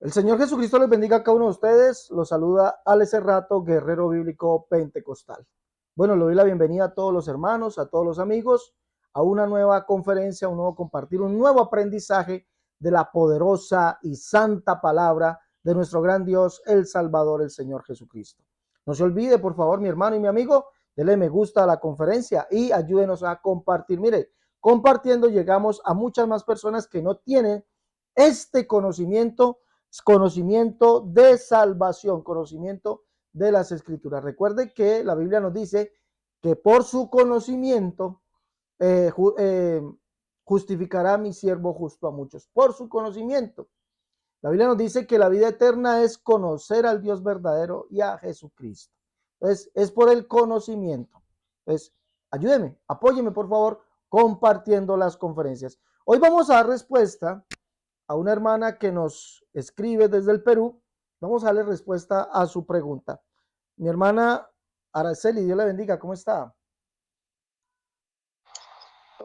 El Señor Jesucristo les bendiga a cada uno de ustedes. Los saluda Alex Cerrato, guerrero bíblico pentecostal. Bueno, le doy la bienvenida a todos los hermanos, a todos los amigos, a una nueva conferencia, un nuevo compartir, un nuevo aprendizaje de la poderosa y santa palabra de nuestro gran Dios, el Salvador, el Señor Jesucristo. No se olvide, por favor, mi hermano y mi amigo, denle me gusta a la conferencia y ayúdenos a compartir. Mire, compartiendo llegamos a muchas más personas que no tienen este conocimiento de salvación, conocimiento de las escrituras. Recuerde que la Biblia nos dice que por su conocimiento justificará mi siervo justo a muchos. Por su conocimiento. La Biblia nos dice que la vida eterna es conocer al Dios verdadero y a Jesucristo. Entonces, es por el conocimiento. Entonces, ayúdeme, apóyeme por favor compartiendo las conferencias. Hoy vamos a dar respuesta a una hermana que nos escribe desde el Perú. Vamos a darle respuesta a su pregunta. Mi hermana Araceli, Dios le bendiga, ¿cómo está?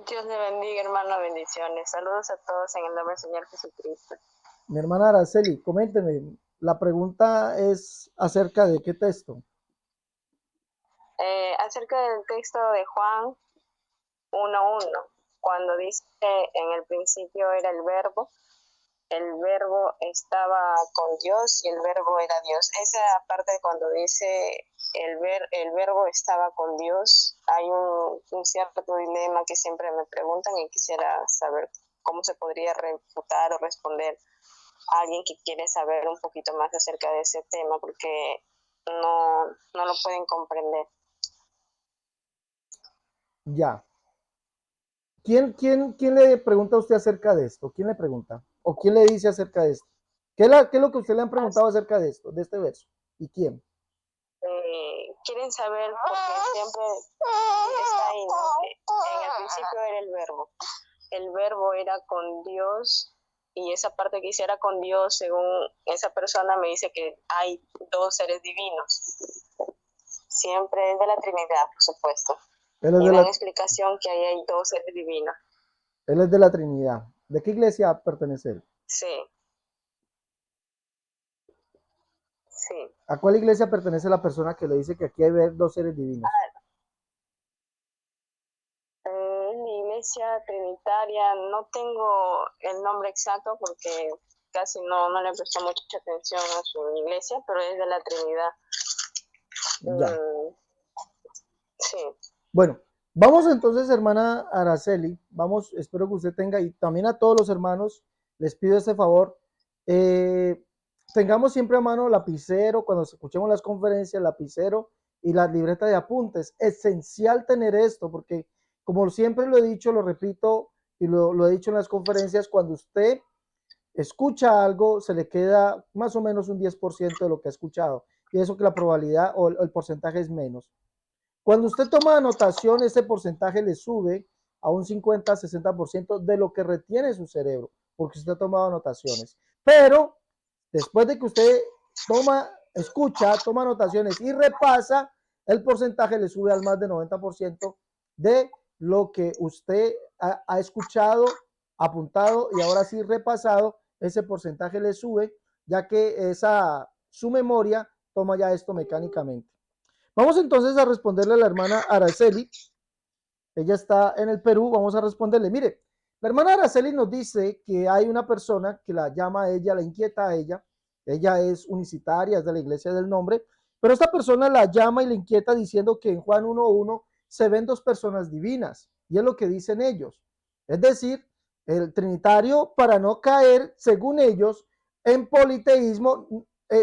Dios le bendiga, hermano, bendiciones. Saludos a todos en el nombre del Señor Jesucristo. Mi hermana Araceli, coménteme, la pregunta es acerca de qué texto. Acerca del texto de Juan 1:1, cuando dice, en el principio era el verbo estaba con Dios y el verbo era Dios. Esa parte cuando dice el verbo estaba con Dios, hay un cierto dilema que siempre me preguntan y quisiera saber cómo se podría refutar o responder a alguien que quiere saber un poquito más acerca de ese tema, porque no lo pueden comprender. Ya. ¿Quién le pregunta a usted acerca de esto? ¿Quién le pregunta? ¿O quién le dice acerca de esto? ¿Qué es lo que usted le han preguntado acerca de esto, de este verso? ¿Y quién? Quieren saber porque siempre está ahí, ¿no? En el principio era el verbo era con Dios, y esa parte que hiciera con Dios, según esa persona me dice que hay dos seres divinos. Siempre es de la Trinidad, por supuesto. Y dan explicación que ahí hay dos seres divinos. Él es de la Trinidad. ¿De qué iglesia pertenece él? Sí. Sí. ¿A cuál iglesia pertenece la persona que le dice que aquí hay dos seres divinos? La iglesia trinitaria, no tengo el nombre exacto porque casi no le presto mucha atención a su iglesia, pero es de la Trinidad. Ya. Sí. Bueno, vamos entonces, hermana Araceli, vamos, espero que usted tenga, y también a todos los hermanos, les pido ese favor, tengamos siempre a mano lapicero, cuando escuchemos las conferencias, lapicero y la libreta de apuntes. Esencial tener esto, porque como siempre lo he dicho, lo repito y lo he dicho en las conferencias, cuando usted escucha algo, se le queda más o menos un 10% de lo que ha escuchado, y eso que la probabilidad o el porcentaje es menos. Cuando usted toma anotación, ese porcentaje le sube a un 50-60% de lo que retiene su cerebro, porque usted ha tomado anotaciones. Pero después de que usted escucha, toma anotaciones y repasa, el porcentaje le sube al más de 90% de lo que usted ha escuchado, apuntado y ahora sí repasado. Ese porcentaje le sube, ya que su memoria toma ya esto mecánicamente. Vamos entonces a responderle a la hermana Araceli. Ella está en el Perú. Vamos a responderle. Mire, la hermana Araceli nos dice que hay una persona que la llama a ella, la inquieta a ella. Ella es unicitaria, es de la Iglesia del Nombre. Pero esta persona la llama y la inquieta diciendo que en Juan 1:1 se ven dos personas divinas. Y es lo que dicen ellos. Es decir, el trinitario, para no caer, según ellos, en politeísmo,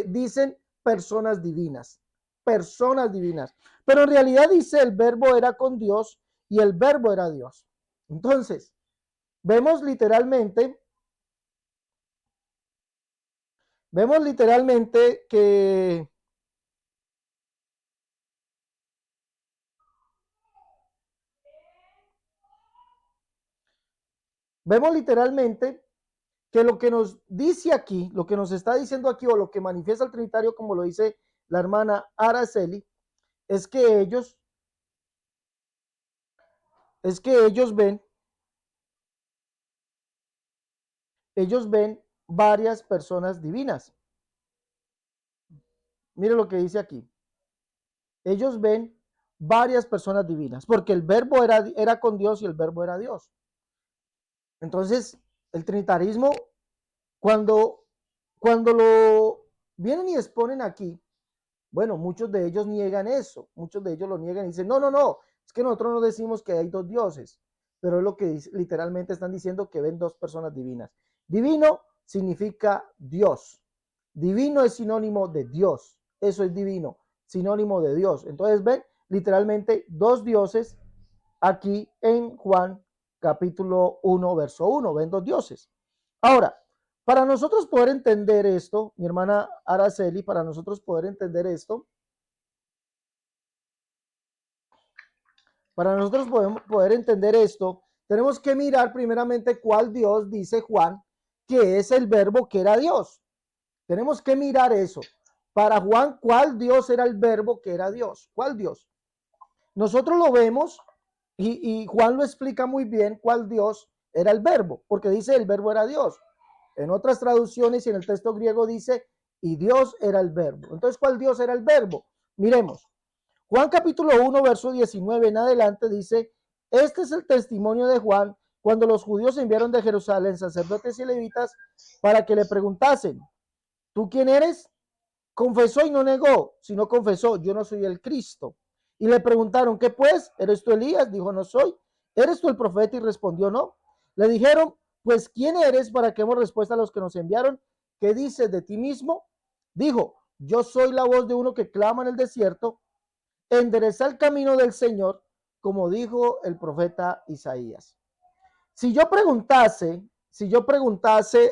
dicen personas divinas. Personas divinas. Pero en realidad dice el verbo era con Dios y el verbo era Dios. Entonces, vemos literalmente que lo que nos dice aquí, lo que nos está diciendo aquí o lo que manifiesta el Trinitario, como lo dice la hermana Araceli, es que ellos ven varias personas divinas. Mire lo que dice aquí. Ellos ven varias personas divinas, porque el verbo era con Dios y el verbo era Dios. Entonces, el trinitarismo, cuando lo vienen y exponen aquí, bueno, muchos de ellos niegan eso, muchos de ellos lo niegan y dicen, no, no, no, es que nosotros no decimos que hay dos dioses, pero es lo que literalmente están diciendo, que ven dos personas divinas. Divino significa Dios, divino es sinónimo de Dios, eso es divino, sinónimo de Dios. Entonces ven literalmente dos dioses aquí en Juan capítulo 1, verso 1, ven dos dioses. Ahora, para nosotros poder entender esto, mi hermana Araceli, para nosotros poder entender esto, tenemos que mirar primeramente cuál Dios dice Juan que es el verbo que era Dios. Tenemos que mirar eso. Para Juan, ¿cuál Dios era el verbo que era Dios? ¿Cuál Dios? Nosotros lo vemos y Juan lo explica muy bien cuál Dios era el verbo, porque dice el verbo era Dios. En otras traducciones y en el texto griego dice y Dios era el verbo. Entonces, ¿cuál Dios era el verbo? Miremos. Juan capítulo 1, verso 19 en adelante dice, este es el testimonio de Juan cuando los judíos enviaron de Jerusalén sacerdotes y levitas para que le preguntasen, ¿tú quién eres? Confesó y no negó, sino confesó, yo no soy el Cristo. Y le preguntaron, ¿qué pues? ¿Eres tú Elías? Dijo, no soy. ¿Eres tú el profeta? Y respondió, no. Le dijeron, pues, ¿quién eres para que hemos respuesta a los que nos enviaron? ¿Qué dices de ti mismo? Dijo, yo soy la voz de uno que clama en el desierto, endereza el camino del Señor, como dijo el profeta Isaías. Si yo preguntase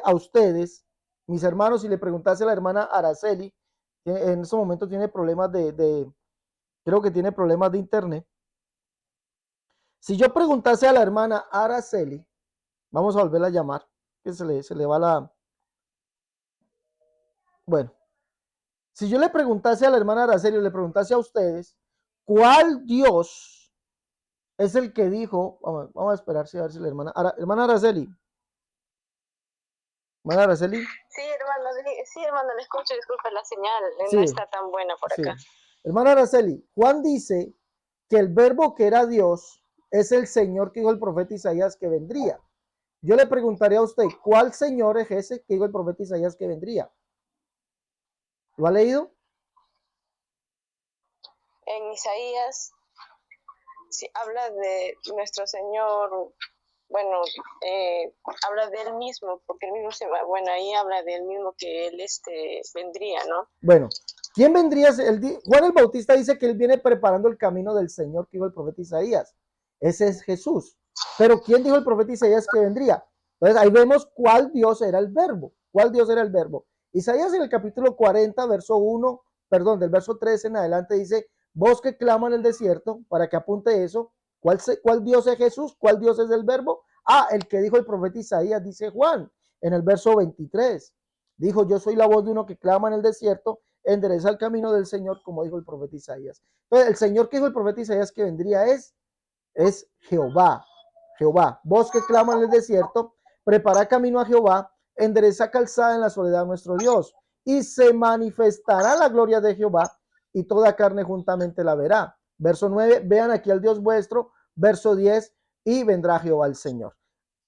a ustedes, mis hermanos, si le preguntase a la hermana Araceli, que en ese momento tiene problemas creo que tiene problemas de internet. Si yo preguntase a la hermana Araceli, vamos a volverla a llamar, que se le va la... Bueno, si yo le preguntase a la hermana Araceli, le preguntase a ustedes, ¿cuál Dios es el que dijo? Vamos a esperar a ver si la hermana Araceli. Hermana Araceli. Sí, hermano, le escucho, disculpe, la señal Sí, no está tan buena por sí. acá. Hermana Araceli, Juan dice que el verbo que era Dios es el Señor que dijo el profeta Isaías que vendría. Yo le preguntaría a usted, ¿cuál Señor es ese que dijo el profeta Isaías que vendría? ¿Lo ha leído? En Isaías sí, habla de nuestro Señor, bueno, habla de él mismo, porque él mismo bueno, ahí habla de él mismo que él vendría, ¿no? Bueno, ¿quién vendría? Juan el Bautista dice que él viene preparando el camino del Señor que dijo el profeta Isaías. Ese es Jesús. Pero ¿quién dijo el profeta Isaías que vendría? Entonces ahí vemos cuál Dios era el verbo. ¿Cuál Dios era el verbo? Isaías en el capítulo 40, verso 1, perdón, del verso 13 en adelante dice, vos que clama en el desierto, para que apunte eso, ¿cuál Dios es Jesús? ¿Cuál Dios es el verbo? Ah, el que dijo el profeta Isaías, dice Juan, en el verso 23. Dijo, yo soy la voz de uno que clama en el desierto, endereza el camino del Señor, como dijo el profeta Isaías. Entonces, el Señor que dijo el profeta Isaías que vendría es Jehová. Jehová, voz que clama en el desierto, prepara camino a Jehová, endereza calzada en la soledad de nuestro Dios, y se manifestará la gloria de Jehová, y toda carne juntamente la verá. Verso 9, vean aquí al Dios vuestro. Verso 10, y vendrá Jehová el Señor.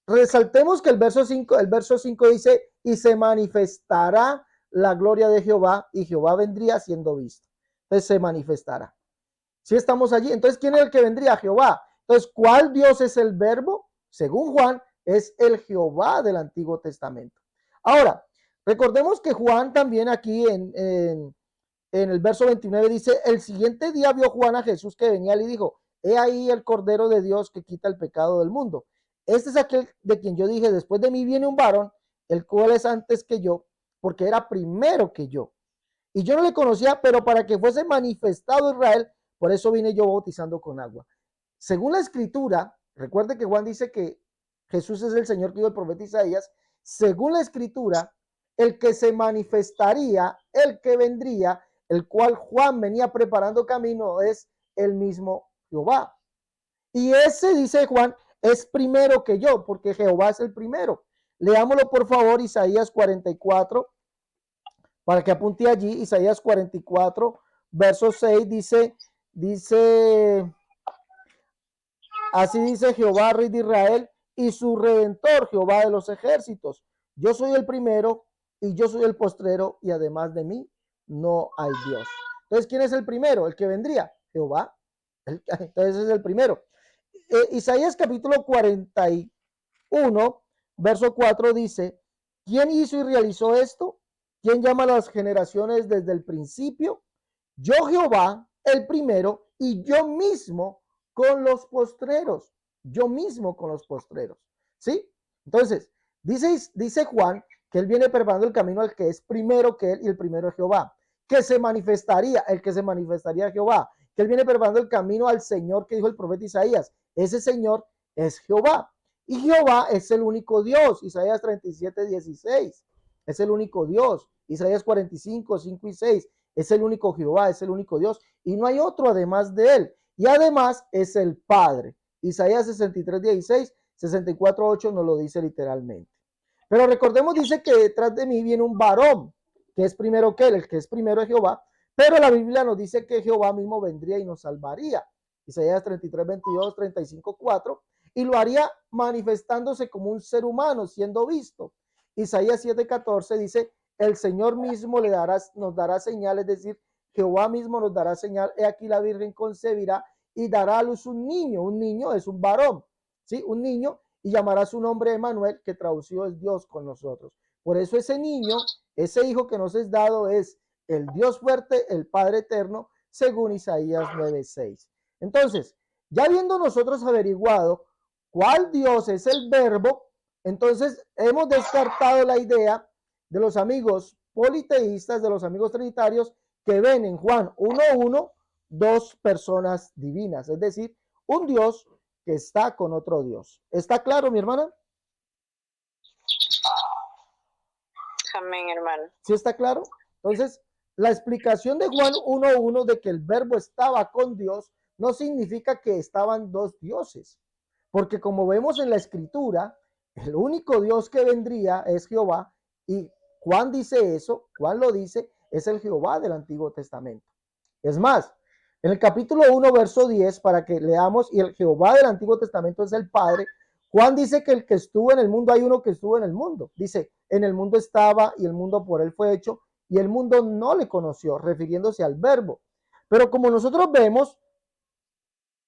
Resaltemos que el verso 5 dice, y se manifestará la gloria de Jehová, y Jehová vendría siendo visto. Entonces se manifestará. Si estamos allí, entonces ¿quién es el que vendría? Jehová. Entonces, ¿cuál Dios es el verbo? Según Juan, es el Jehová del Antiguo Testamento. Ahora, recordemos que Juan también aquí en el verso 29 dice, el siguiente día vio Juan a Jesús que venía y dijo, he ahí el Cordero de Dios que quita el pecado del mundo. Este es aquel de quien yo dije, después de mí viene un varón, el cual es antes que yo, porque era primero que yo. Y yo no le conocía, pero para que fuese manifestado Israel, por eso vine yo bautizando con agua. Según la escritura, recuerde que Juan dice que Jesús es el Señor que dijo el profeta Isaías, según la escritura, el que se manifestaría, el que vendría, el cual Juan venía preparando camino, es el mismo Jehová. Y ese, dice Juan, es primero que yo, porque Jehová es el primero. Leámoslo por favor, Isaías 44, para que apunte allí. Isaías 44, verso 6 dice, así dice Jehová, Rey de Israel, y su Redentor, Jehová de los ejércitos. Yo soy el primero y yo soy el postrero, y además de mí no hay Dios. Entonces, ¿quién es el primero? El que vendría, Jehová. Entonces es el primero. Isaías capítulo 41, verso 4 dice, ¿quién hizo y realizó esto? ¿Quién llama a las generaciones desde el principio? Yo Jehová, el primero, y yo mismo con los postreros. Yo mismo con los postreros. ¿Sí? Entonces, dice Juan que él viene preparando el camino al que es primero que él, y el primero es Jehová. Que se manifestaría, el que se manifestaría Jehová. Que él viene preparando el camino al Señor que dijo el profeta Isaías. Ese Señor es Jehová. Y Jehová es el único Dios. Isaías 37, 16. Es el único Dios. Isaías 45, 5 y 6. Es el único Jehová, es el único Dios. Y no hay otro además de él. Y además es el Padre. Isaías 63, 16, 64, 8 nos lo dice literalmente. Pero recordemos, dice que detrás de mí viene un varón, que es primero que él, el que es primero es Jehová. Pero la Biblia nos dice que Jehová mismo vendría y nos salvaría. Isaías 33, 22, 35, 4. Y lo haría manifestándose como un ser humano, siendo visto. Isaías 7, 14 dice, el Señor mismo nos dará señal, es decir, Jehová mismo nos dará señal. He aquí la Virgen concebirá y dará a luz un niño es un varón, ¿sí? Un niño, y llamará su nombre Emmanuel, que traducido es Dios con nosotros. Por eso ese niño, ese hijo que nos es dado es el Dios fuerte, el Padre eterno, según Isaías 9:6. Entonces, ya habiendo nosotros averiguado cuál Dios es el verbo, entonces hemos descartado la idea de los amigos politeístas, de los amigos trinitarios, que ven en Juan 1:1 dos personas divinas, es decir, un Dios que está con otro Dios. ¿Está claro, mi hermana? Amén, hermano. ¿Sí está claro? Entonces, la explicación de Juan 1:1 de que el verbo estaba con Dios no significa que estaban dos dioses, porque como vemos en la escritura, el único Dios que vendría es Jehová, y Juan dice eso, Juan lo dice, es el Jehová del Antiguo Testamento. Es más, en el capítulo 1, verso 10, para que leamos, y el Jehová del Antiguo Testamento es el Padre, Juan dice que el que estuvo en el mundo, hay uno que estuvo en el mundo. Dice, en el mundo estaba y el mundo por él fue hecho y el mundo no le conoció, refiriéndose al verbo. Pero como nosotros vemos,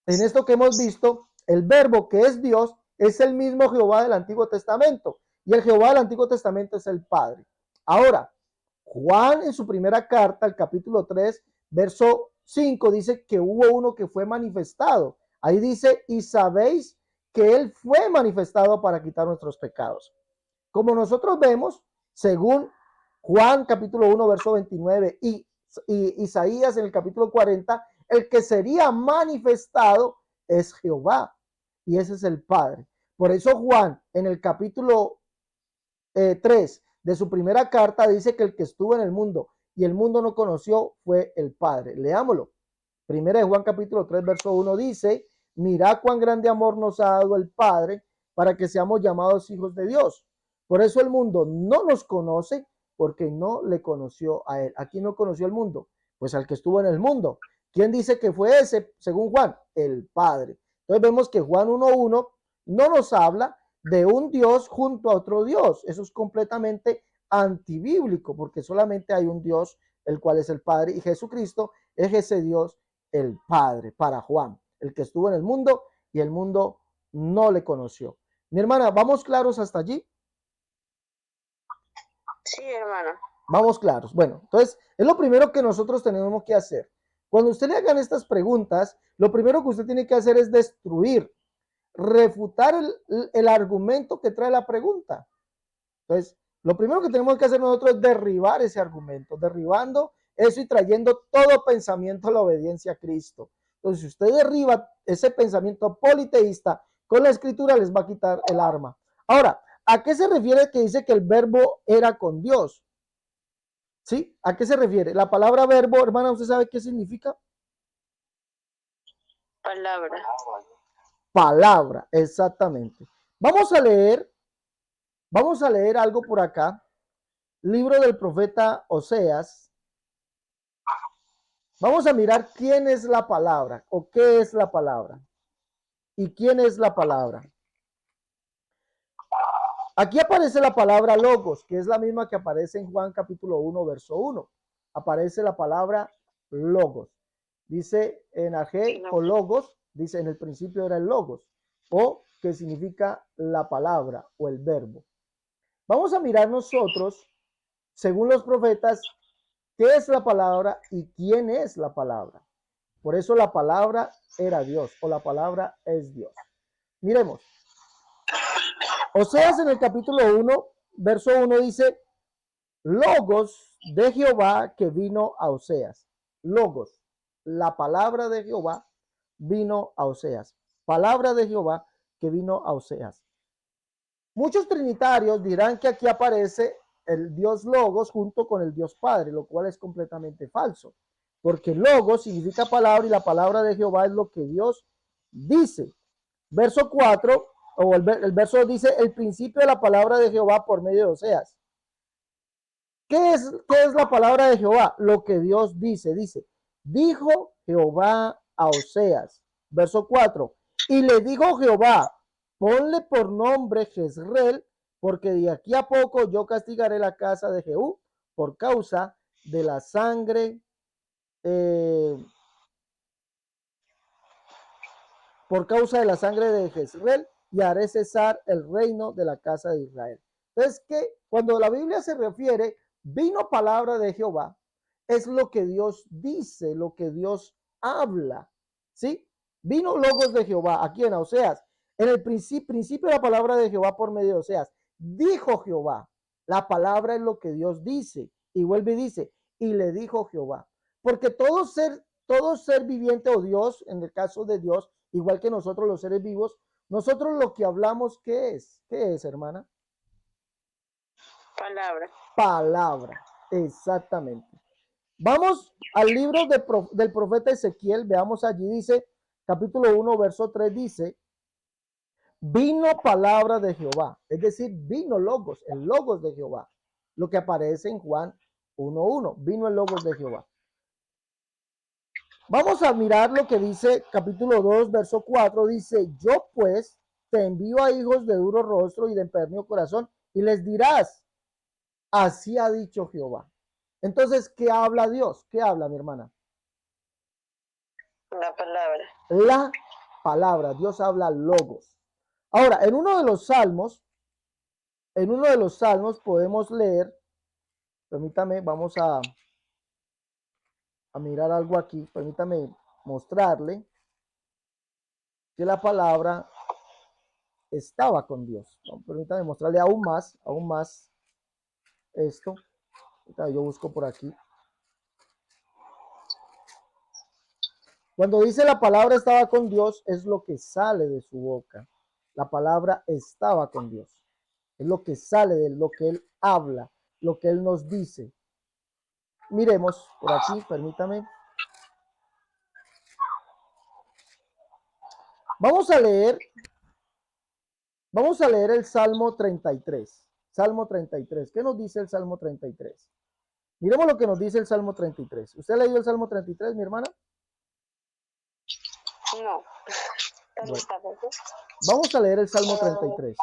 en esto que hemos visto, el verbo que es Dios es el mismo Jehová del Antiguo Testamento. Y el Jehová del Antiguo Testamento es el Padre. Ahora, Juan en su primera carta, el capítulo 3, verso 5, dice que hubo uno que fue manifestado. Ahí dice, y sabéis que él fue manifestado para quitar nuestros pecados. Como nosotros vemos, según Juan capítulo 1, verso 29 y Isaías en el capítulo 40, el que sería manifestado es Jehová, y ese es el Padre. Por eso Juan en el capítulo 3 de su primera carta dice que el que estuvo en el mundo y el mundo no conoció fue el Padre. Leámoslo. Primera de Juan capítulo 3, verso 1 dice, mirad cuán grande amor nos ha dado el Padre para que seamos llamados hijos de Dios. Por eso el mundo no nos conoce, porque no le conoció a él. ¿A quién no conoció el mundo? Pues al que estuvo en el mundo. ¿Quién dice que fue ese? Según Juan, el Padre. Entonces vemos que Juan 1:1 no nos habla de un Dios junto a otro Dios. Eso es completamente antibíblico, porque solamente hay un Dios, el cual es el Padre, y Jesucristo es ese Dios, el Padre, para Juan, el que estuvo en el mundo y el mundo no le conoció. Mi hermana, ¿vamos claros hasta allí? Sí, hermano. Vamos claros. Bueno, entonces es lo primero que nosotros tenemos que hacer. Cuando usted le hagan estas preguntas, lo primero que usted tiene que hacer es destruir, refutar el argumento que trae la pregunta. Entonces, lo primero que tenemos que hacer nosotros es derribar ese argumento, derribando eso y trayendo todo pensamiento a la obediencia a Cristo. Entonces, si usted derriba ese pensamiento politeísta con la escritura, les va a quitar el arma. Ahora, ¿a qué se refiere que dice que el verbo era con Dios? ¿Sí? ¿A qué se refiere? La palabra verbo, hermana, ¿usted sabe qué significa? Palabra. Palabra, exactamente. Vamos a leer Vamos a leer algo por acá. Libro del profeta Oseas. Vamos a mirar quién es la palabra o qué es la palabra y quién es la palabra. Aquí aparece la palabra logos, que es la misma que aparece en Juan capítulo 1, verso 1. Aparece la palabra logos. Dice en Agé o logos, dice en el principio era el logos, o que significa la palabra o el verbo. Vamos a mirar nosotros, según los profetas, qué es la palabra y quién es la palabra. Por eso la palabra era Dios o la palabra es Dios. Miremos. Oseas en el capítulo 1, verso 1 dice, logos de Jehová que vino a Oseas. Logos, la palabra de Jehová vino a Oseas. Palabra de Jehová que vino a Oseas. Muchos trinitarios dirán que aquí aparece el Dios Logos junto con el Dios Padre, lo cual es completamente falso, porque Logos significa palabra y la palabra de Jehová es lo que Dios dice. Verso 4, o el verso dice, el principio de la palabra de Jehová por medio de Oseas. ¿Qué es la palabra de Jehová? Lo que Dios dice, dijo Jehová a Oseas, verso 4, y le dijo Jehová, ponle por nombre Jezreel, porque de aquí a poco yo castigaré la casa de Jehú por causa de la sangre, por causa de la sangre de Jezreel, y haré cesar el reino de la casa de Israel. Entonces, que cuando la Biblia se refiere, vino palabra de Jehová, es lo que Dios dice, lo que Dios habla, ¿sí? Vino logos de Jehová, aquí en Oseas, en el principio de la palabra de Jehová por medio de Oseas, dijo Jehová, la palabra es lo que Dios dice, y vuelve y dice, y le dijo Jehová, porque todo ser viviente o Dios, en el caso de Dios, igual que nosotros los seres vivos, nosotros lo que hablamos, ¿qué es? ¿Qué es, hermana? Palabra. Palabra, exactamente. Vamos al libro del profeta Ezequiel, veamos allí, dice, capítulo 1, verso 3, dice, vino palabra de Jehová, es decir, vino logos, el logos de Jehová, lo que aparece en Juan 1:1, vino el logos de Jehová. Vamos a mirar lo que dice capítulo 2, verso 4, dice, yo pues te envío a hijos de duro rostro y de empedernido corazón, y les dirás, así ha dicho Jehová. Entonces, ¿qué habla Dios? ¿Qué habla, mi hermana? La palabra. La palabra, Dios habla logos. Ahora, en uno de los salmos podemos leer, permítame, vamos a mirar algo aquí, permítame mostrarle que la palabra estaba con Dios. Permítame mostrarle aún más esto. Yo busco por aquí. Cuando dice la palabra estaba con Dios, es lo que sale de su boca. La palabra estaba con Dios. Es lo que sale de lo que Él habla, lo que Él nos dice. Miremos por aquí, permítame. Vamos a leer el Salmo 33. Salmo 33. ¿Qué nos dice el Salmo 33? Miremos lo que nos dice el Salmo 33. ¿Usted ha leído el Salmo 33, mi hermana? No. Bueno, vamos a leer el Salmo 33.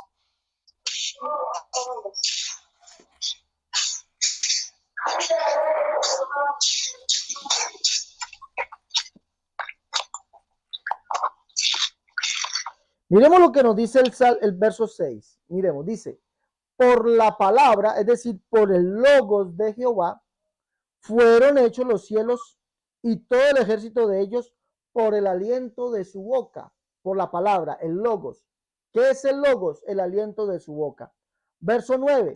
Miremos lo que nos dice el verso 6. Miremos, dice, por la palabra, es decir, por el logos de Jehová, fueron hechos los cielos y todo el ejército de ellos por el aliento de su boca, por la palabra, el logos. ¿Qué es el logos? El aliento de su boca. Verso 9,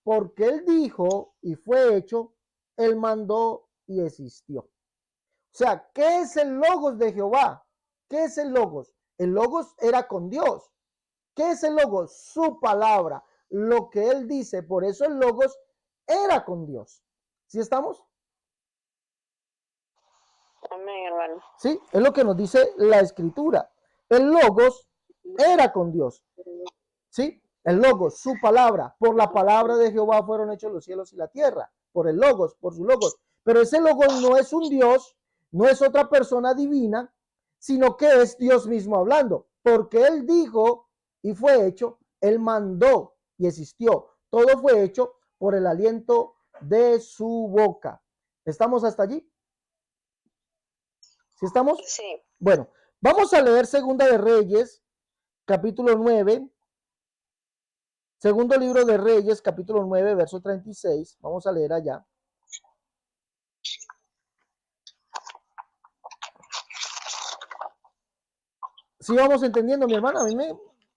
porque él dijo y fue hecho, él mandó y existió. O sea, ¿qué es el logos de Jehová? ¿Qué es el logos? El logos era con Dios. ¿Qué es el logos? Su palabra, lo que él dice. Por eso el logos era con Dios. ¿Sí estamos? Amén, hermano. Sí, es lo que nos dice la escritura. El logos era con Dios. ¿Sí? El logos, su palabra. Por la palabra de Jehová fueron hechos los cielos y la tierra. Por el logos, por su logos. Pero ese logos no es un Dios, no es otra persona divina, sino que es Dios mismo hablando. Porque Él dijo y fue hecho, Él mandó y existió. Todo fue hecho por el aliento de su boca. ¿Estamos hasta allí? ¿Sí estamos? Sí. Bueno, vamos a leer Segunda de Reyes, capítulo 9. Segundo libro de Reyes, capítulo 9, verso 36. Vamos a leer allá. Sí, vamos entendiendo, mi hermana.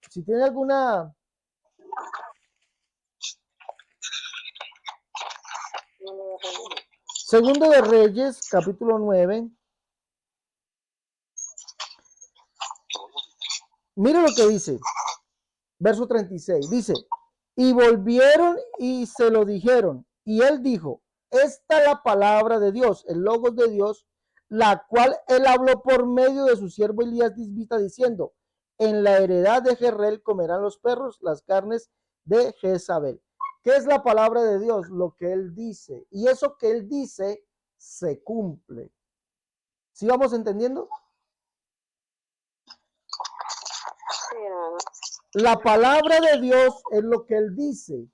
Si tiene alguna... Segundo de Reyes, capítulo 9. Mire lo que dice. Verso 36. Dice, y volvieron y se lo dijeron. Y él dijo, esta es la palabra de Dios, el logos de Dios, la cual él habló por medio de su siervo Elías Tisbita, diciendo, en la heredad de Jezreel comerán los perros las carnes de Jezabel. ¿Qué es la palabra de Dios? Lo que él dice. Y eso que él dice se cumple. ¿Sí vamos entendiendo? Sí, hermano. La palabra de Dios es lo que él dice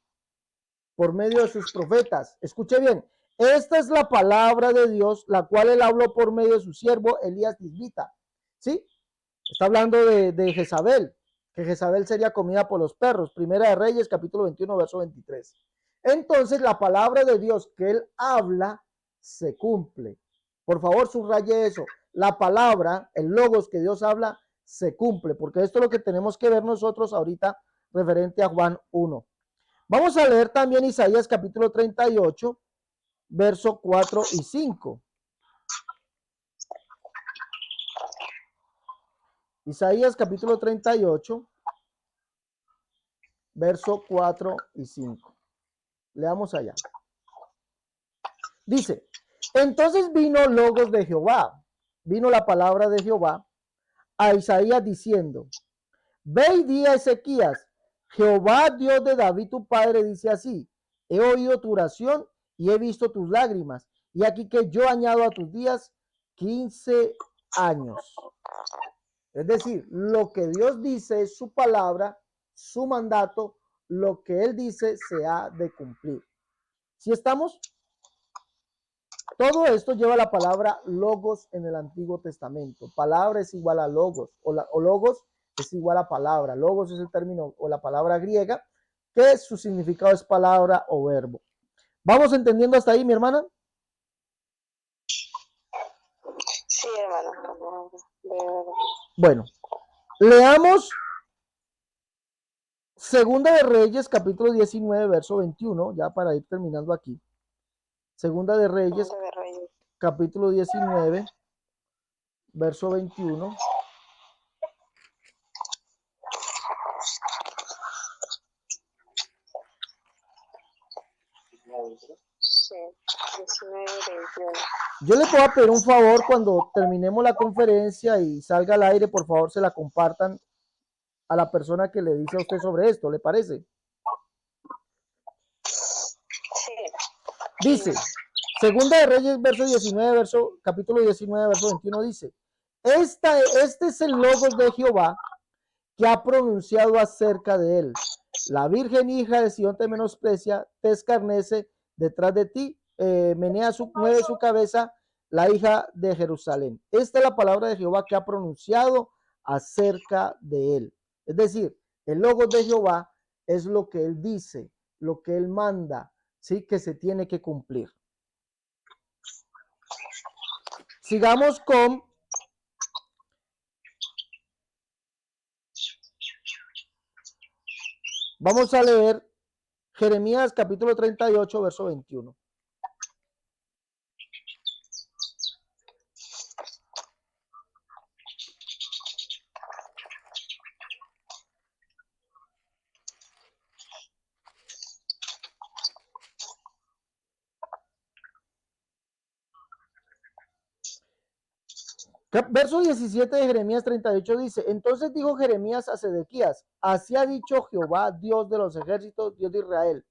por medio de sus profetas. Escuche bien, esta es la palabra de Dios, la cual él habló por medio de su siervo Elías Tisbita. ¿Sí? Está hablando de Jezabel, que Jezabel sería comida por los perros. Primera de Reyes, capítulo 21, verso 23. Entonces, la palabra de Dios que él habla se cumple. Por favor, subraye eso. La palabra, el logos que Dios habla, se cumple, porque esto es lo que tenemos que ver nosotros ahorita referente a Juan 1. Vamos a leer también Isaías capítulo 38, verso 4 y 5. Isaías capítulo 38, verso 4 y 5. Leamos allá. Dice, entonces vino logos de Jehová, vino la palabra de Jehová a Isaías diciendo, ve y di a Ezequías, Jehová Dios de David tu padre dice así, he oído tu oración y he visto tus lágrimas, y aquí que yo añado a tus días 15 años. Es decir, lo que Dios dice es su palabra, su mandato, lo que Él dice se ha de cumplir. ¿Sí estamos? Todo esto lleva la palabra logos en el Antiguo Testamento. Palabra es igual a logos, o logos es igual a palabra. Logos es el término o la palabra griega, que su significado es palabra o verbo. ¿Vamos entendiendo hasta ahí, mi hermana? Sí, hermano. Bueno, leamos Segunda de Reyes, capítulo 19, verso 21, ya para ir terminando aquí. Segunda de Reyes, capítulo 19, verso 21. Sí, 19, 21. Yo le puedo pedir un favor cuando terminemos la conferencia y salga al aire, por favor se la compartan a la persona que le dice a usted sobre esto, ¿le parece? Sí. Dice, Segunda de Reyes, verso 19, capítulo 19, verso 21 dice, este es el logos de Jehová que ha pronunciado acerca de él. La virgen hija de Sión te menosprecia, te escarnece detrás de ti, mueve su cabeza la hija de Jerusalén. Esta es la palabra de Jehová que ha pronunciado acerca de él. Es decir, el logos de Jehová es lo que él dice, lo que él manda, ¿sí? Que se tiene que cumplir. Sigamos con vamos a leer Jeremías capítulo 38, verso 21. Verso 17 de Jeremías 38 dice, entonces dijo Jeremías a Sedequías, así ha dicho Jehová, Dios de los ejércitos, Dios de Israel,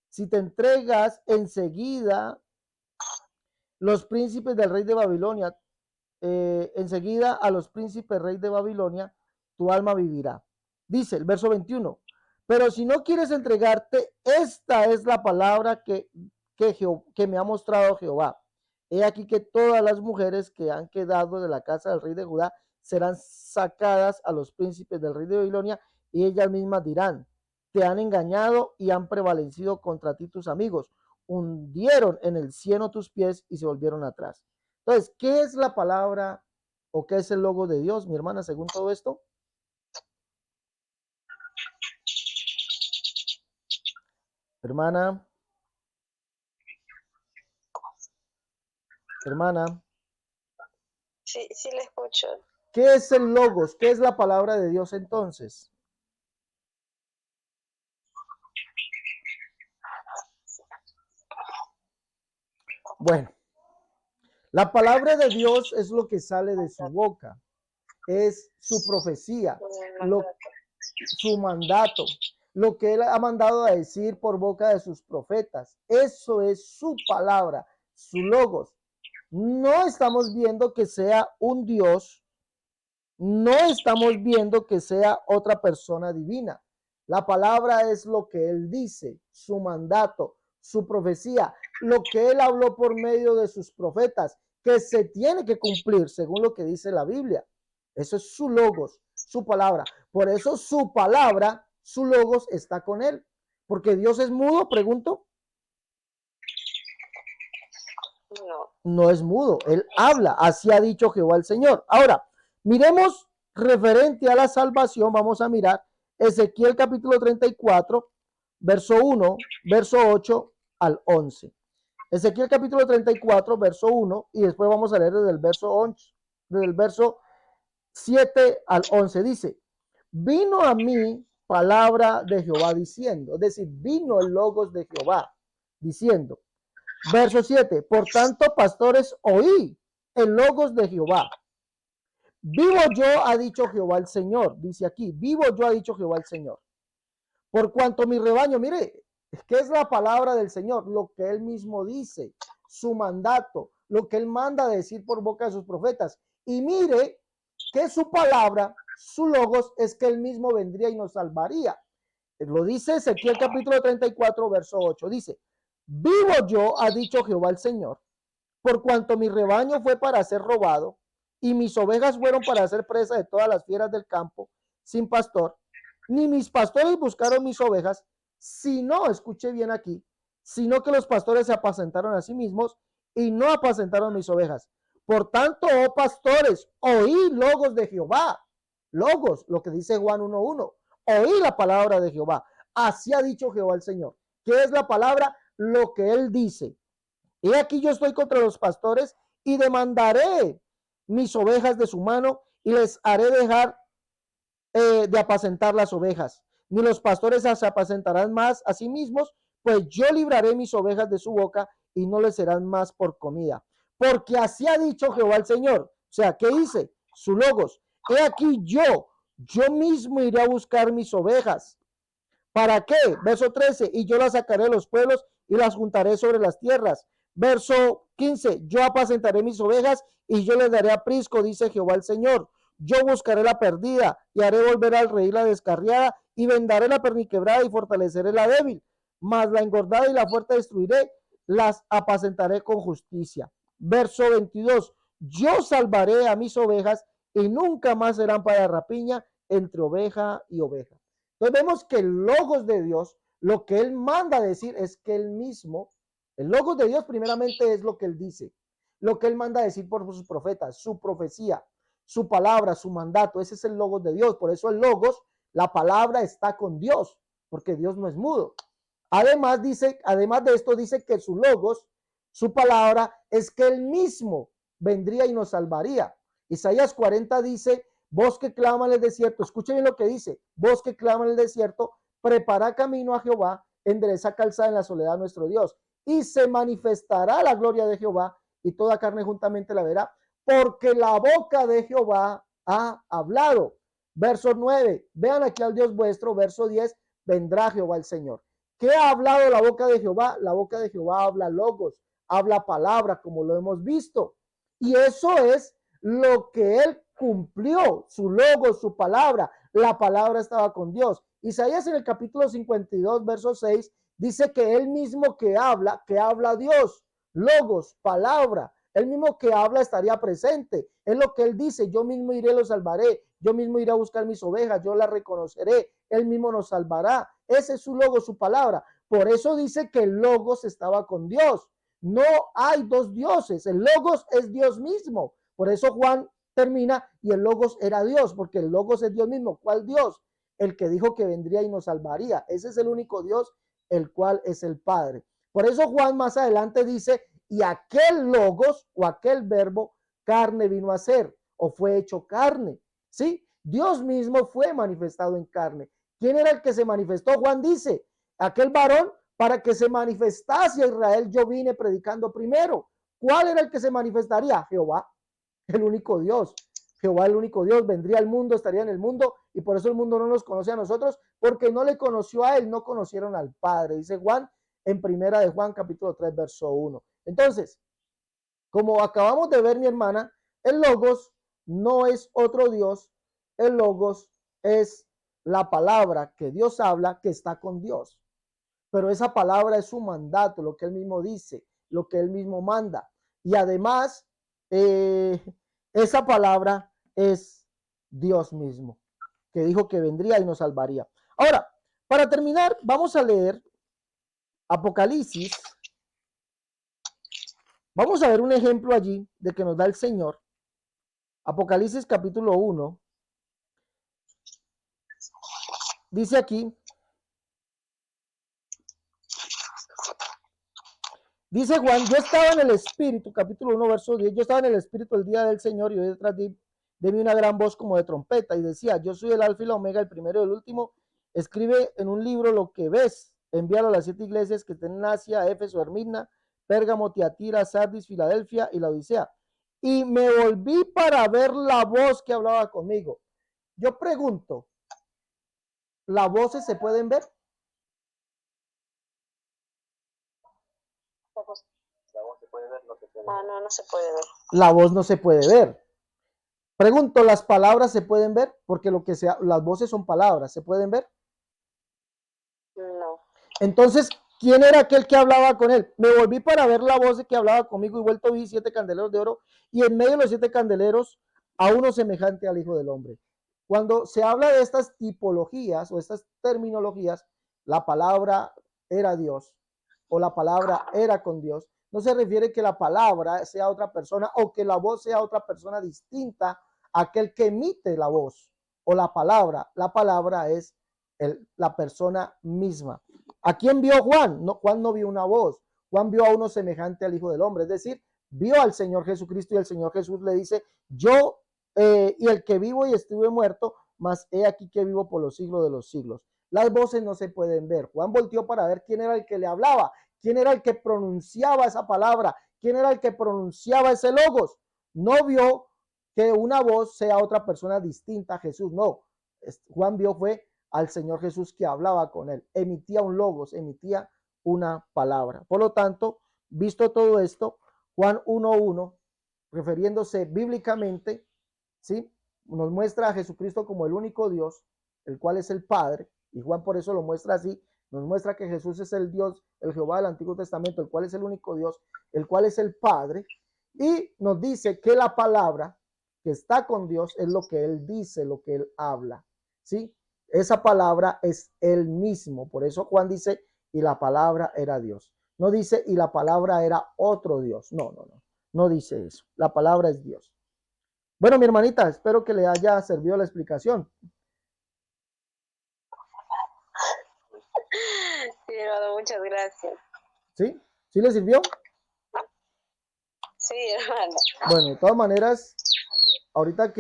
si te entregas enseguida los príncipes del rey de Babilonia, enseguida a los príncipes rey de Babilonia, tu alma vivirá. Dice el verso 21, pero si no quieres entregarte, esta es la palabra que me ha mostrado Jehová. He aquí que todas las mujeres que han quedado de la casa del rey de Judá serán sacadas a los príncipes del rey de Babilonia, y ellas mismas dirán, te han engañado y han prevalecido contra ti tus amigos, hundieron en el cieno tus pies y se volvieron atrás. Entonces, ¿qué es la palabra o qué es el logo de Dios, mi hermana, según todo esto? Hermana, hermana, Sí, sí le escucho. ¿qué es el logos? ¿Qué es la palabra de Dios entonces? Bueno, la palabra de Dios es lo que sale de su boca, es su profecía, su mandato, lo que él ha mandado a decir por boca de sus profetas. Eso es su palabra, su logos. No estamos viendo que sea un Dios, no estamos viendo que sea otra persona divina. La palabra es lo que él dice, su mandato, su profecía, lo que él habló por medio de sus profetas, que se tiene que cumplir según lo que dice la Biblia. Eso es su logos, su palabra. Por eso su palabra, su logos está con él. Porque Dios es mudo, pregunto. No. No es mudo, él habla, así ha dicho Jehová el Señor. Ahora, miremos referente a la salvación, vamos a mirar Ezequiel capítulo 34, verso 1, verso 8 al 11. Ezequiel capítulo 34, verso 1, y después vamos a leer desde el verso 11, desde el verso 7 al 11. Dice, vino a mí palabra de Jehová diciendo, es decir, vino el logos de Jehová diciendo, verso 7, por tanto, pastores, oí el logos de Jehová. Vivo yo, ha dicho Jehová el Señor. Dice aquí, vivo yo, ha dicho Jehová el Señor. Por cuanto mi rebaño, mire, ¿qué es la palabra del Señor? Lo que él mismo dice, su mandato, lo que él manda a decir por boca de sus profetas. Y mire que su palabra, su logos, es que él mismo vendría y nos salvaría. Lo dice Ezequiel capítulo 34, verso 8. Dice, vivo yo, ha dicho Jehová el Señor, por cuanto mi rebaño fue para ser robado y mis ovejas fueron para ser presa de todas las fieras del campo, sin pastor, ni mis pastores buscaron mis ovejas, sino, escuche bien aquí, sino que los pastores se apacentaron a sí mismos y no apacentaron mis ovejas. Por tanto, oh pastores, oí logos de Jehová. Logos, lo que dice Juan 1:1. Oí la palabra de Jehová. Así ha dicho Jehová el Señor. ¿Qué es la palabra? Lo que él dice. He aquí yo estoy contra los pastores y demandaré mis ovejas de su mano y les haré dejar de apacentar las ovejas. Ni los pastores se apacentarán más a sí mismos, pues yo libraré mis ovejas de su boca y no les serán más por comida. Porque así ha dicho Jehová el Señor. O sea, ¿qué dice? Su logos. He aquí yo mismo iré a buscar mis ovejas. ¿Para qué? Verso 13, y yo las sacaré de los pueblos y las juntaré sobre las tierras. Verso 15, yo apacentaré mis ovejas y yo les daré aprisco, dice Jehová el Señor. Yo buscaré la perdida y haré volver al rey la descarriada y vendaré la perniquebrada y fortaleceré la débil. Mas la engordada y la fuerte destruiré, las apacentaré con justicia. Verso 22, yo salvaré a mis ovejas y nunca más serán para rapiña entre oveja y oveja. Entonces vemos que el logos de Dios, lo que él manda a decir es que él mismo, el logos de Dios primeramente es lo que él dice, lo que él manda a decir por sus profetas, su profecía, su palabra, su mandato, ese es el logos de Dios. Por eso el logos, la palabra está con Dios, porque Dios no es mudo. Además de esto dice que su logos, su palabra, es que él mismo vendría y nos salvaría. Isaías 40 dice, vos que clama en el desierto, escuchen bien lo que dice, vos que clama en el desierto, prepara camino a Jehová, endereza calzada en la soledad de nuestro Dios, y se manifestará la gloria de Jehová, y toda carne juntamente la verá, porque la boca de Jehová ha hablado. Verso 9, vean aquí al Dios vuestro. Verso 10, vendrá Jehová el Señor. ¿Qué ha hablado la boca de Jehová? La boca de Jehová habla logos, habla palabra, como lo hemos visto. Y eso es lo que él cumplió, su logos, su palabra. La palabra estaba con Dios. Isaías en el capítulo 52, verso 6, dice que él mismo que habla Dios, logos, palabra. Él mismo que habla estaría presente. Es lo que él dice, yo mismo iré, los salvaré. Yo mismo iré a buscar mis ovejas, yo las reconoceré. Él mismo nos salvará. Ese es su logo, su palabra. Por eso dice que el logos estaba con Dios. No hay dos dioses. El logos es Dios mismo. Por eso Juan termina y el logos era Dios, porque el logos es Dios mismo. ¿Cuál Dios? El que dijo que vendría y nos salvaría. Ese es el único Dios, el cual es el Padre. Por eso Juan más adelante dice, y aquel logos o aquel verbo carne vino a ser o fue hecho carne. ¿Sí? Dios mismo fue manifestado en carne. ¿Quién era el que se manifestó? Juan dice, aquel varón para que se manifestase a Israel yo vine predicando primero. ¿Cuál era el que se manifestaría? Jehová, el único Dios. Jehová, el único Dios, vendría al mundo, estaría en el mundo, y por eso el mundo no nos conoce a nosotros, porque no le conoció a él, no conocieron al Padre, dice Juan en primera de Juan capítulo 3 verso 1. Entonces, como acabamos de ver, mi hermana, el logos no es otro Dios, el logos es la palabra que Dios habla, que está con Dios. Pero esa palabra es su mandato, lo que él mismo dice, lo que él mismo manda. Y además, esa palabra es Dios mismo, que dijo que vendría y nos salvaría. Ahora, para terminar, vamos a leer Apocalipsis. Vamos a ver un ejemplo allí de que nos da el Señor. Apocalipsis capítulo 1. Dice aquí, dice Juan, yo estaba en el Espíritu, capítulo 1, verso 10, yo estaba en el Espíritu el día del Señor y oí detrás de mí una gran voz como de trompeta y decía, yo soy el alfa y la omega, el primero y el último, escribe en un libro lo que ves, envíalo a las 7 iglesias que estén en Asia, Éfeso, Esmirna, Pérgamo, Tiatira, Sardis, Filadelfia y la Odisea. Y me volví para ver la voz que hablaba conmigo. Yo pregunto, ¿las voces se pueden ver? No, no se puede ver. La voz no se puede ver. Pregunto, ¿las palabras se pueden ver? Porque lo que sea, las voces son palabras, ¿se pueden ver? No. Entonces, ¿quién era aquel que hablaba con él? Me volví para ver la voz que hablaba conmigo y vuelto vi 7 candeleros de oro y en medio de los 7 candeleros a uno semejante al Hijo del Hombre. Cuando se habla de estas tipologías o estas terminologías, la palabra era Dios o la palabra era con Dios. No se refiere que la palabra sea otra persona o que la voz sea otra persona distinta a aquel que emite la voz o la palabra. La palabra es la persona misma. ¿A quién vio Juan? No, Juan no vio una voz. Juan vio a uno semejante al Hijo del Hombre, es decir, vio al Señor Jesucristo y el Señor Jesús le dice, yo y el que vivo y estuve muerto, mas he aquí que vivo por los siglos de los siglos. Las voces no se pueden ver. Juan volteó para ver quién era el que le hablaba, quién era el que pronunciaba esa palabra, quién era el que pronunciaba ese logos. No vio que una voz sea otra persona distinta a Jesús, no. Juan vio fue al Señor Jesús que hablaba con él, emitía un logos, emitía una palabra. Por lo tanto, visto todo esto, Juan 1:1, refiriéndose bíblicamente, ¿sí? Nos muestra a Jesucristo como el único Dios, el cual es el Padre, y Juan por eso lo muestra así, nos muestra que Jesús es el Dios, el Jehová del Antiguo Testamento, el cual es el único Dios, el cual es el Padre, y nos dice que la palabra que está con Dios es lo que Él dice, lo que Él habla, ¿sí? Esa palabra es Él mismo, por eso Juan dice, y la palabra era Dios. No dice, y la palabra era otro Dios, no dice eso, la palabra es Dios. Bueno, mi hermanita, espero que le haya servido la explicación. Sí, hermano, muchas gracias. ¿Sí? ¿Sí le sirvió? Sí, hermano. Bueno, de todas maneras, ahorita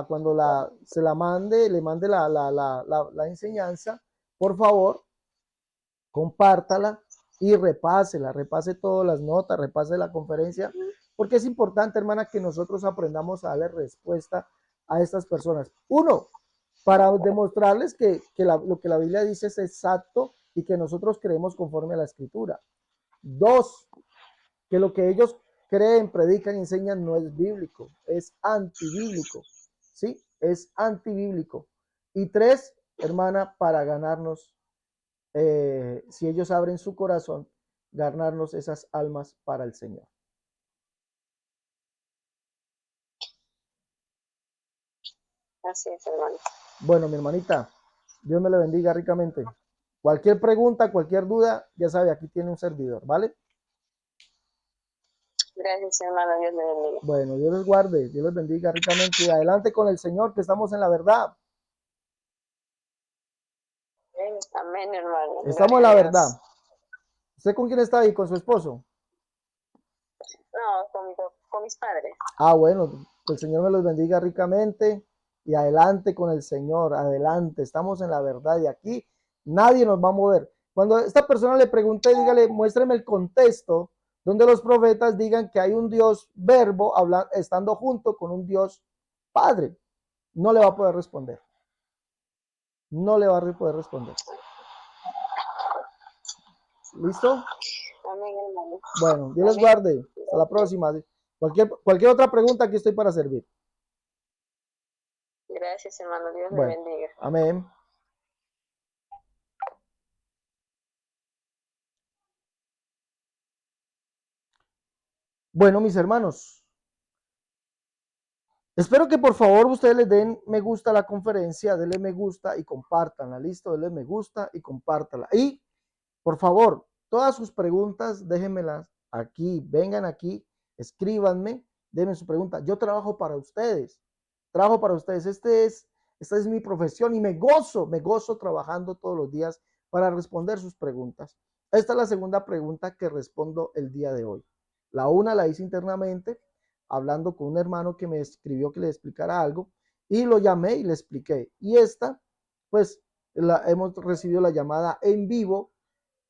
cuando se la mande, le mande la enseñanza, por favor, compártala y repase todas las notas, repase la conferencia, Porque es importante, hermana, que nosotros aprendamos a darle respuesta a estas personas. Uno, para demostrarles que lo que la Biblia dice es exacto y que nosotros creemos conforme a la Escritura. Dos, que lo que ellos creen, predican y enseñan no es bíblico, es antibíblico, ¿sí? Es antibíblico. Y tres, hermana, para ganarnos, si ellos abren su corazón, ganarnos esas almas para el Señor. Así es, hermano. Bueno, mi hermanita, Dios me le bendiga ricamente. Cualquier pregunta, cualquier duda, ya sabe, aquí tiene un servidor, ¿vale? Gracias, hermano. Dios le bendiga. Bueno, Dios les guarde, Dios les bendiga ricamente. Y adelante con el Señor, que estamos en la verdad. Amén, hermano. Estamos en la verdad. ¿Usted con quién está ahí? ¿Con su esposo? No, con mis padres. Ah, bueno, que el Señor me los bendiga ricamente y adelante con el Señor, adelante, estamos en la verdad y aquí nadie nos va a mover. Cuando esta persona le pregunte, dígale, muéstreme el contexto donde los profetas digan que hay un Dios verbo estando junto con un Dios Padre. No le va a poder responder. No le va a poder responder. ¿Listo? Amén, hermano. Bueno, Dios les guarde. Hasta la próxima. Cualquier otra pregunta, aquí estoy para servir. Gracias, hermano. Dios le Bueno, bendiga. amén. Bueno, mis hermanos, espero que por favor ustedes les den me gusta a la conferencia, denle me gusta y compártanla, listo, denle me gusta y compártanla. Y por favor, todas sus preguntas déjenmelas aquí, vengan aquí, escríbanme, denme su pregunta. Yo trabajo para ustedes, esta es mi profesión y me gozo trabajando todos los días para responder sus preguntas. Esta es la segunda pregunta que respondo el día de hoy. La una la hice internamente, hablando con un hermano que me escribió que le explicara algo y lo llamé y le expliqué. Y esta, pues, hemos recibido la llamada en vivo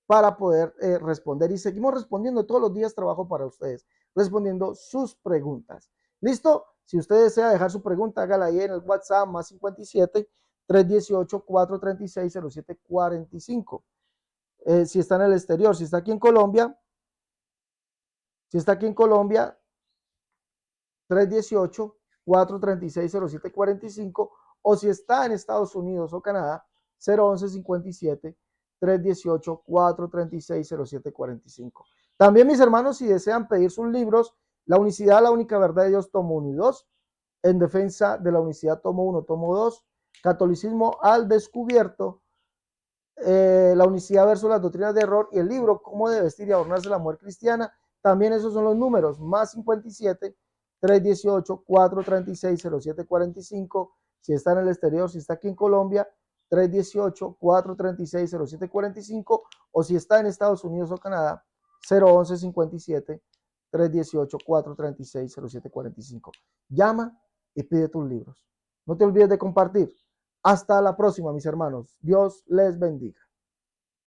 para poder responder y seguimos respondiendo todos los días. Trabajo para ustedes, respondiendo sus preguntas. ¿Listo? Si usted desea dejar su pregunta, hágala ahí en el WhatsApp más 57 318 436 0745. Si está en el exterior, si está aquí en Colombia, 318-436-0745, o si está en Estados Unidos o Canadá, 011-57-318-436-0745. También, mis hermanos, si desean pedir sus libros, La Unicidad, la Única Verdad de Dios, tomo 1 y 2, En Defensa de la Unicidad, tomo 1, tomo 2, Catolicismo al Descubierto, La Unicidad versus las Doctrinas de Error, y el libro Cómo de vestir y adornarse la mujer cristiana. También esos son los números, más 57 318 436 0745. Si está en el exterior, si está aquí en Colombia, 318 436 0745, o si está en Estados Unidos o Canadá, 011 57 318 436 0745. Llama y pide tus libros. No te olvides de compartir. Hasta la próxima, mis hermanos. Dios les bendiga.